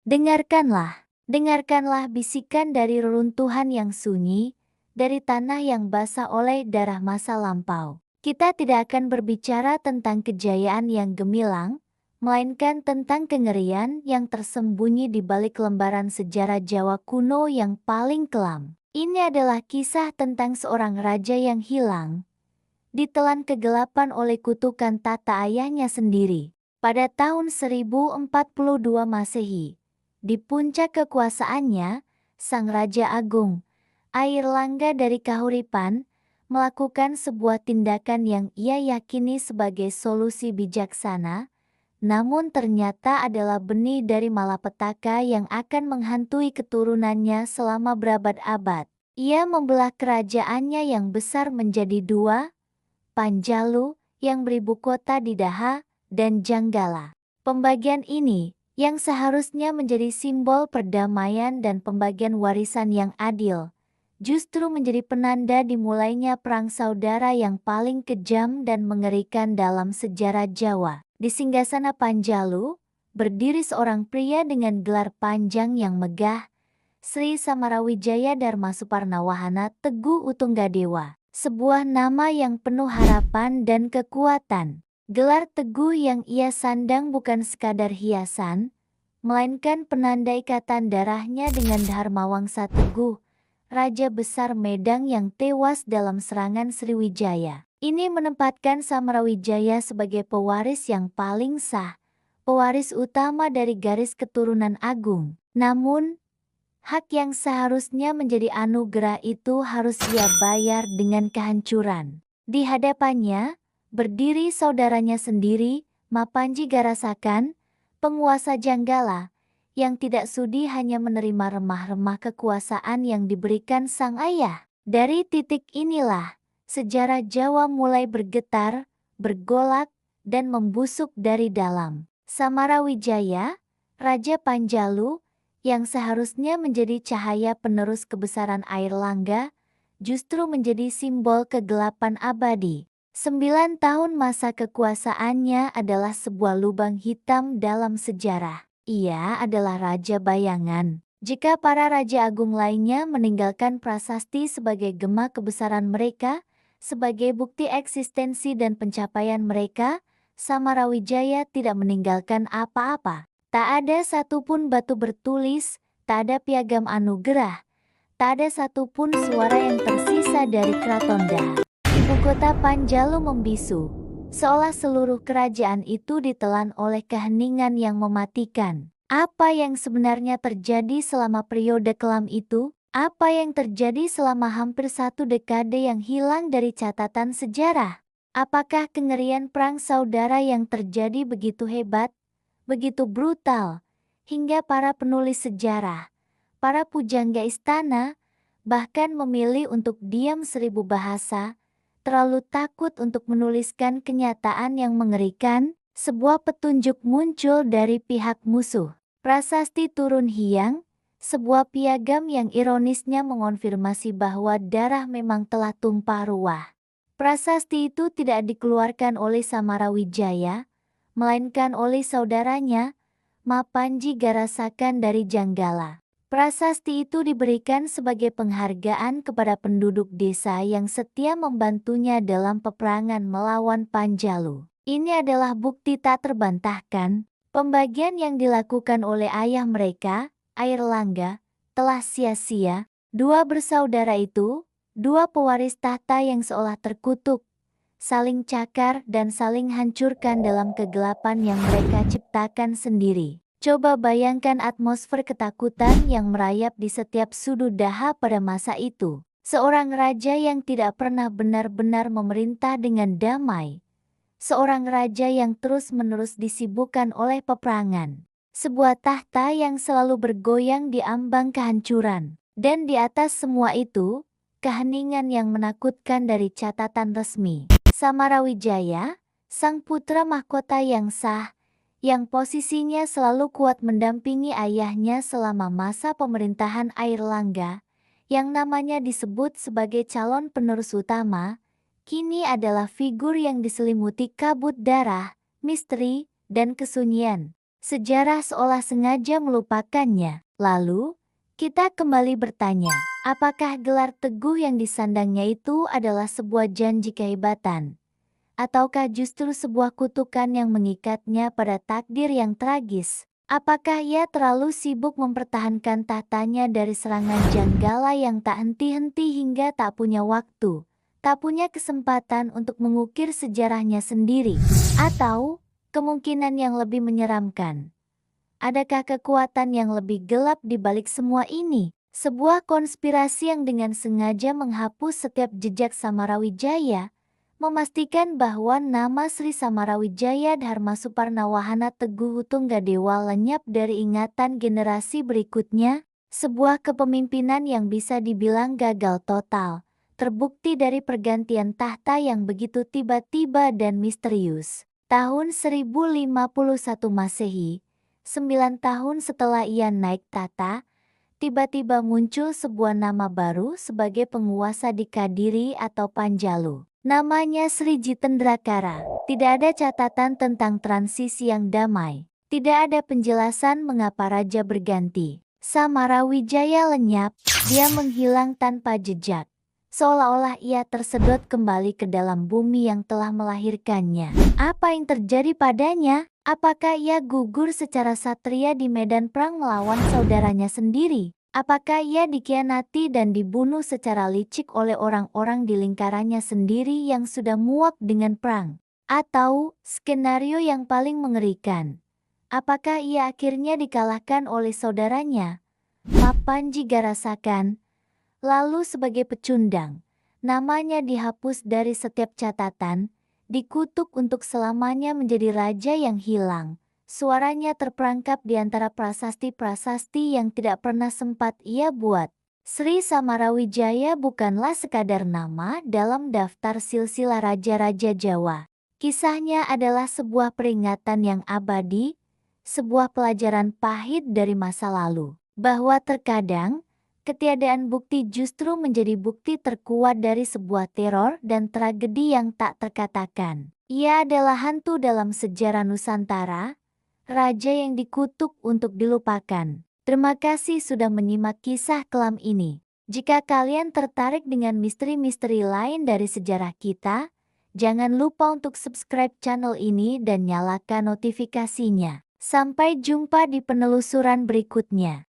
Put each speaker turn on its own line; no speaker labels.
Dengarkanlah, dengarkanlah bisikan dari reruntuhan yang sunyi, dari tanah yang basah oleh darah masa lampau. Kita tidak akan berbicara tentang kejayaan yang gemilang, melainkan tentang kengerian yang tersembunyi di balik lembaran sejarah Jawa kuno yang paling kelam. Ini adalah kisah tentang seorang raja yang hilang, ditelan kegelapan oleh kutukan tata ayahnya sendiri. Pada tahun 1042 Masehi, di puncak kekuasaannya, Sang Raja Agung, Airlangga dari Kahuripan, melakukan sebuah tindakan yang ia yakini sebagai solusi bijaksana, namun ternyata adalah benih dari malapetaka yang akan menghantui keturunannya selama berabad-abad. Ia membelah kerajaannya yang besar menjadi dua, Panjalu, yang beribu kota di Daha, dan Janggala. Pembagian ini, yang seharusnya menjadi simbol perdamaian dan pembagian warisan yang adil, justru menjadi penanda dimulainya perang saudara yang paling kejam dan mengerikan dalam sejarah Jawa. Di singgasana Panjalu, berdiri seorang pria dengan gelar panjang yang megah, Sri Samarawijaya Dharma Suparnawahana Teguh Utunggadewa. Sebuah nama yang penuh harapan dan kekuatan. Gelar teguh yang ia sandang bukan sekadar hiasan, melainkan penanda ikatan darahnya dengan Dharmawangsa Teguh, Raja Besar Medang yang tewas dalam serangan Sriwijaya. Ini menempatkan Samarawijaya sebagai pewaris yang paling sah, pewaris utama dari garis keturunan agung. Namun, hak yang seharusnya menjadi anugerah itu harus ia bayar dengan kehancuran. Di hadapannya, berdiri saudaranya sendiri, Mapanji Garasakan, penguasa Janggala, yang tidak sudi hanya menerima remah-remah kekuasaan yang diberikan sang ayah. Dari titik inilah, sejarah Jawa mulai bergetar, bergolak, dan membusuk dari dalam. Samarawijaya, Raja Panjalu, yang seharusnya menjadi cahaya penerus kebesaran Airlangga, justru menjadi simbol kegelapan abadi. 9 tahun masa kekuasaannya adalah sebuah lubang hitam dalam sejarah. Ia adalah raja bayangan. Jika para raja agung lainnya meninggalkan prasasti sebagai gema kebesaran mereka, sebagai bukti eksistensi dan pencapaian mereka, Samarawijaya tidak meninggalkan apa-apa. Tak ada satupun batu bertulis, tak ada piagam anugerah, tak ada satupun suara yang tersisa dari keraton Daha. Ibu kota Panjalu membisu, seolah seluruh kerajaan itu ditelan oleh keheningan yang mematikan. Apa yang sebenarnya terjadi selama periode kelam itu? Apa yang terjadi selama hampir 1 dekade yang hilang dari catatan sejarah? Apakah kengerian perang saudara yang terjadi begitu hebat, begitu brutal, hingga para penulis sejarah, para pujangga istana, bahkan memilih untuk diam 1000 bahasa, terlalu takut untuk menuliskan kenyataan yang mengerikan? Sebuah petunjuk muncul dari pihak musuh. Prasasti Turun Hyang, sebuah piagam yang ironisnya mengonfirmasi bahwa darah memang telah tumpah ruah. Prasasti itu tidak dikeluarkan oleh Samarawijaya, melainkan oleh saudaranya, Mapanji Garasakan dari Janggala. Prasasti itu diberikan sebagai penghargaan kepada penduduk desa yang setia membantunya dalam peperangan melawan Panjalu. Ini adalah bukti tak terbantahkan, pembagian yang dilakukan oleh ayah mereka, Airlangga, telah sia-sia. Dua bersaudara itu, dua pewaris tahta yang seolah terkutuk, saling cakar dan saling hancurkan dalam kegelapan yang mereka ciptakan sendiri. Coba bayangkan atmosfer ketakutan yang merayap di setiap sudut Daha pada masa itu. Seorang raja yang tidak pernah benar-benar memerintah dengan damai. Seorang raja yang terus-menerus disibukkan oleh peperangan. Sebuah tahta yang selalu bergoyang di ambang kehancuran. Dan di atas semua itu, keheningan yang menakutkan dari catatan resmi. Samarawijaya, sang putra mahkota yang sah, yang posisinya selalu kuat mendampingi ayahnya selama masa pemerintahan Airlangga, yang namanya disebut sebagai calon penerus utama, kini adalah figur yang diselimuti kabut darah, misteri, dan kesunyian. Sejarah seolah sengaja melupakannya. Lalu, kita kembali bertanya, apakah gelar teguh yang disandangnya itu adalah sebuah janji kehebatan? Ataukah justru sebuah kutukan yang mengikatnya pada takdir yang tragis? Apakah ia terlalu sibuk mempertahankan tahtanya dari serangan Janggala yang tak henti-henti hingga tak punya waktu, tak punya kesempatan untuk mengukir sejarahnya sendiri? Atau, kemungkinan yang lebih menyeramkan, adakah kekuatan yang lebih gelap di balik semua ini? Sebuah konspirasi yang dengan sengaja menghapus setiap jejak Samarawijaya, memastikan bahwa nama Sri Samarawijaya Dharma Suparnawahana Teguh Tunggadewa lenyap dari ingatan generasi berikutnya, sebuah kepemimpinan yang bisa dibilang gagal total, terbukti dari pergantian tahta yang begitu tiba-tiba dan misterius. Tahun 1051 Masehi, 9 tahun setelah ia naik tahta, tiba-tiba muncul sebuah nama baru sebagai penguasa di Kadiri atau Panjalu. Namanya Sri Jitendrakara. Tidak ada catatan tentang transisi yang damai. Tidak ada penjelasan mengapa raja berganti. Samarawijaya lenyap, dia menghilang tanpa jejak. Seolah-olah ia tersedot kembali ke dalam bumi yang telah melahirkannya. Apa yang terjadi padanya? Apakah ia gugur secara satria di medan perang melawan saudaranya sendiri? Apakah ia dikhianati dan dibunuh secara licik oleh orang-orang di lingkarannya sendiri yang sudah muak dengan perang? Atau, skenario yang paling mengerikan, apakah ia akhirnya dikalahkan oleh saudaranya, Mapanji Garasakan? Lalu sebagai pecundang, namanya dihapus dari setiap catatan, dikutuk untuk selamanya menjadi raja yang hilang. Suaranya terperangkap di antara prasasti-prasasti yang tidak pernah sempat ia buat. Sri Samarawijaya bukanlah sekadar nama dalam daftar silsilah raja-raja Jawa. Kisahnya adalah sebuah peringatan yang abadi, sebuah pelajaran pahit dari masa lalu, bahwa terkadang ketiadaan bukti justru menjadi bukti terkuat dari sebuah teror dan tragedi yang tak terkatakan. Ia adalah hantu dalam sejarah Nusantara, raja yang dikutuk untuk dilupakan. Terima kasih sudah menyimak kisah kelam ini. Jika kalian tertarik dengan misteri-misteri lain dari sejarah kita, jangan lupa untuk subscribe channel ini dan nyalakan notifikasinya. Sampai jumpa di penelusuran berikutnya.